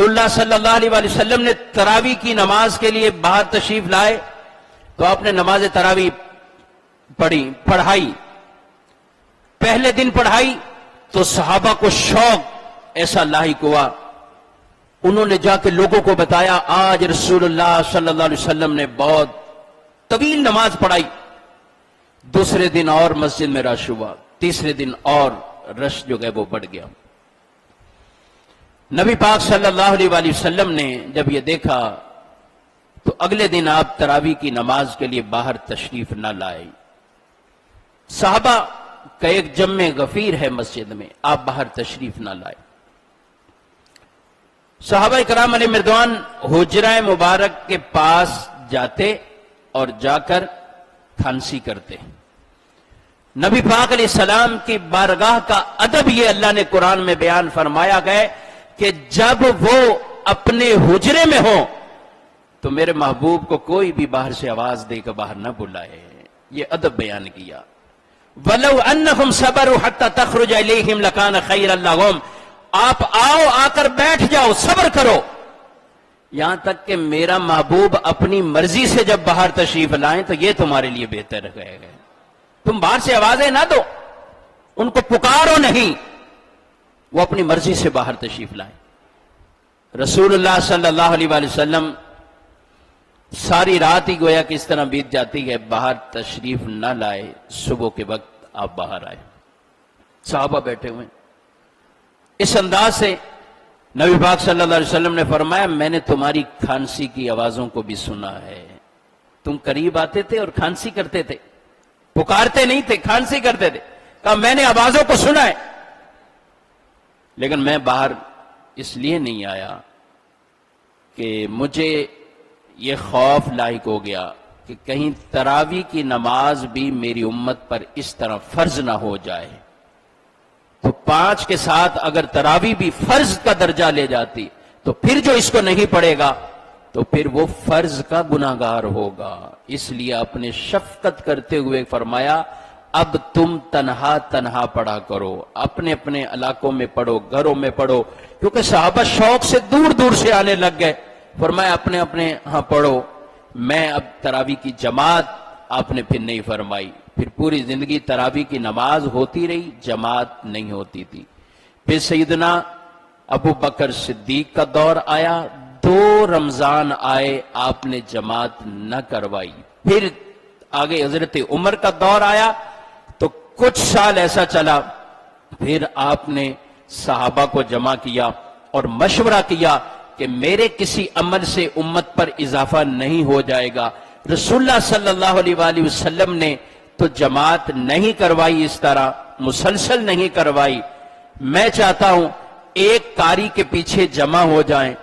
رسول اللہ صلی اللہ علیہ وآلہ وسلم نے تراویح کی نماز کے لیے باہر تشریف لائے تو آپ نے نماز تراویح پڑھائی. پہلے دن پڑھائی تو صحابہ کو شوق ایسا لاحق ہوا، انہوں نے جا کے لوگوں کو بتایا آج رسول اللہ صلی اللہ علیہ وسلم نے بہت طویل نماز پڑھائی. دوسرے دن اور مسجد میں رش ہوا، تیسرے دن اور رش جو ہے وہ بڑھ گیا. نبی پاک صلی اللہ علیہ وآلہ وسلم نے جب یہ دیکھا تو اگلے دن آپ تراویح کی نماز کے لیے باہر تشریف نہ لائے. صحابہ کا ایک جمع غفیر ہے مسجد میں، آپ باہر تشریف نہ لائے. صحابہ کرام علیہ رضوان حجرہ مبارک کے پاس جاتے اور جا کر کھانسی کرتے. نبی پاک علیہ السلام کی بارگاہ کا ادب یہ اللہ نے قرآن میں بیان فرمایا گیا کہ جب وہ اپنے حجرے میں ہوں تو میرے محبوب کو کوئی بھی باہر سے آواز دے کر باہر نہ بلائے. یہ ادب بیان کیا. وَلَوْ أَنَّهُمْ صَبَرُوا حَتَّى تَخْرُجَ إِلَيْهِمْ لَكَانَ خَيْرًا لَهُمْ. آپ آؤ، آ کر بیٹھ جاؤ، صبر کرو، یہاں تک کہ میرا محبوب اپنی مرضی سے جب باہر تشریف لائیں تو یہ تمہارے لیے بہتر رہے گا. تم باہر سے آوازیں نہ دو، ان کو پکارو نہیں، وہ اپنی مرضی سے باہر تشریف لائیں. رسول اللہ صلی اللہ علیہ وآلہ وسلم ساری رات ہی گویا کہ اس طرح بیت جاتی ہے، باہر تشریف نہ لائے. صبح کے وقت آپ باہر آئے، صحابہ بیٹھے ہوئے. اس انداز سے نبی پاک صلی اللہ علیہ وسلم نے فرمایا میں نے تمہاری کھانسی کی آوازوں کو بھی سنا ہے. تم قریب آتے تھے اور کھانسی کرتے تھے، پکارتے نہیں تھے، کھانسی کرتے تھے. کہا میں نے آوازوں کو سنا ہے، لیکن میں باہر اس لیے نہیں آیا کہ مجھے یہ خوف لاحق ہو گیا کہ کہیں تراویح کی نماز بھی میری امت پر اس طرح فرض نہ ہو جائے. تو 5 کے ساتھ اگر تراویح بھی فرض کا درجہ لے جاتی تو پھر جو اس کو نہیں پڑھے گا تو پھر وہ فرض کا گناہگار ہوگا. اس لیے اپنے شفقت کرتے ہوئے فرمایا اب تم تنہا تنہا پڑھا کرو، اپنے اپنے علاقوں میں پڑھو، گھروں میں پڑھو. کیونکہ صحابہ شوق سے دور دور سے آنے لگ گئے. فرمایا اپنے اپنے ہاں پڑھو. میں اب تراویح کی جماعت آپ نے پھر نہیں فرمائی. پھر پوری زندگی تراویح کی نماز ہوتی رہی، جماعت نہیں ہوتی تھی. پھر سیدنا ابو بکر صدیق کا دور آیا، 2 رمضان آئے، آپ نے جماعت نہ کروائی. پھر آگے حضرت عمر کا دور آیا تو کچھ سال ایسا چلا، پھر آپ نے صحابہ کو جمع کیا اور مشورہ کیا کہ میرے کسی عمل سے امت پر اضافہ نہیں ہو جائے گا. رسول اللہ صلی اللہ علیہ وآلہ وسلم نے تو جماعت نہیں کروائی، اس طرح مسلسل نہیں کروائی. میں چاہتا ہوں ایک قاری کے پیچھے جمع ہو جائیں،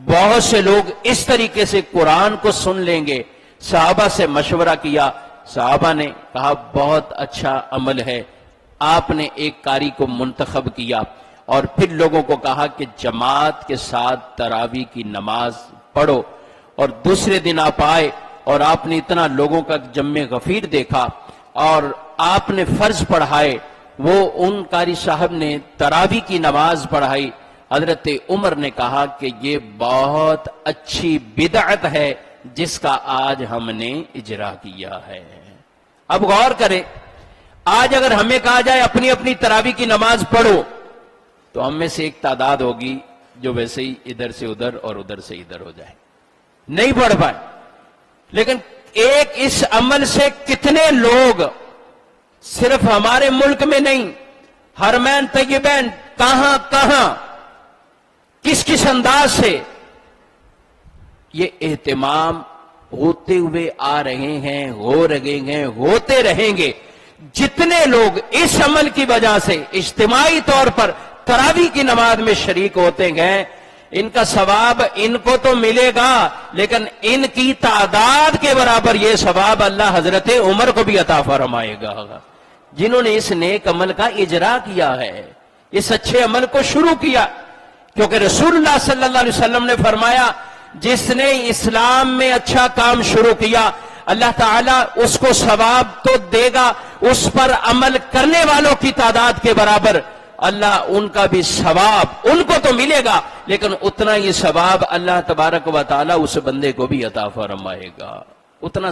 بہت سے لوگ اس طریقے سے قرآن کو سن لیں گے. صحابہ سے مشورہ کیا، صحابہ نے کہا بہت اچھا عمل ہے. آپ نے ایک قاری کو منتخب کیا اور پھر لوگوں کو کہا کہ جماعت کے ساتھ تراویح کی نماز پڑھو. اور دوسرے دن آپ آئے اور آپ نے اتنا لوگوں کا جمع غفیر دیکھا اور آپ نے فرض پڑھائے. وہ ان قاری صاحب نے تراویح کی نماز پڑھائی. حضرت عمر نے کہا کہ یہ بہت اچھی بدعت ہے جس کا آج ہم نے اجرا کیا ہے. اب غور کریں، آج اگر ہمیں کہا جائے اپنی اپنی تراویح کی نماز پڑھو تو ہم میں سے ایک تعداد ہوگی جو ویسے ہی ادھر سے ادھر اور ادھر سے ادھر ہو جائے، نہیں پڑھ پائے. لیکن ایک اس عمل سے کتنے لوگ صرف ہمارے ملک میں نہیں، حرمین طیبین کہاں کہاں کس کس انداز سے یہ اہتمام ہوتے ہوئے آ رہے ہیں، ہو رہے ہیں، ہوتے رہیں گے. جتنے لوگ اس عمل کی وجہ سے اجتماعی طور پر تراویح کی نماز میں شریک ہوتے ہیں، ان کا ثواب ان کو تو ملے گا، لیکن ان کی تعداد کے برابر یہ ثواب اللہ حضرت عمر کو بھی عطا فرمائے گا جنہوں نے اس نیک عمل کا اجرا کیا ہے، اس اچھے عمل کو شروع کیا. کیونکہ رسول اللہ صلی اللہ علیہ وسلم نے فرمایا جس نے اسلام میں اچھا کام شروع کیا اللہ تعالیٰ اس کو ثواب تو دے گا، اس پر عمل کرنے والوں کی تعداد کے برابر اللہ ان کا بھی ثواب ان کو تو ملے گا، لیکن اتنا ہی ثواب اللہ تبارک و تعالی اس بندے کو بھی عطا فرمائے گا، اتنا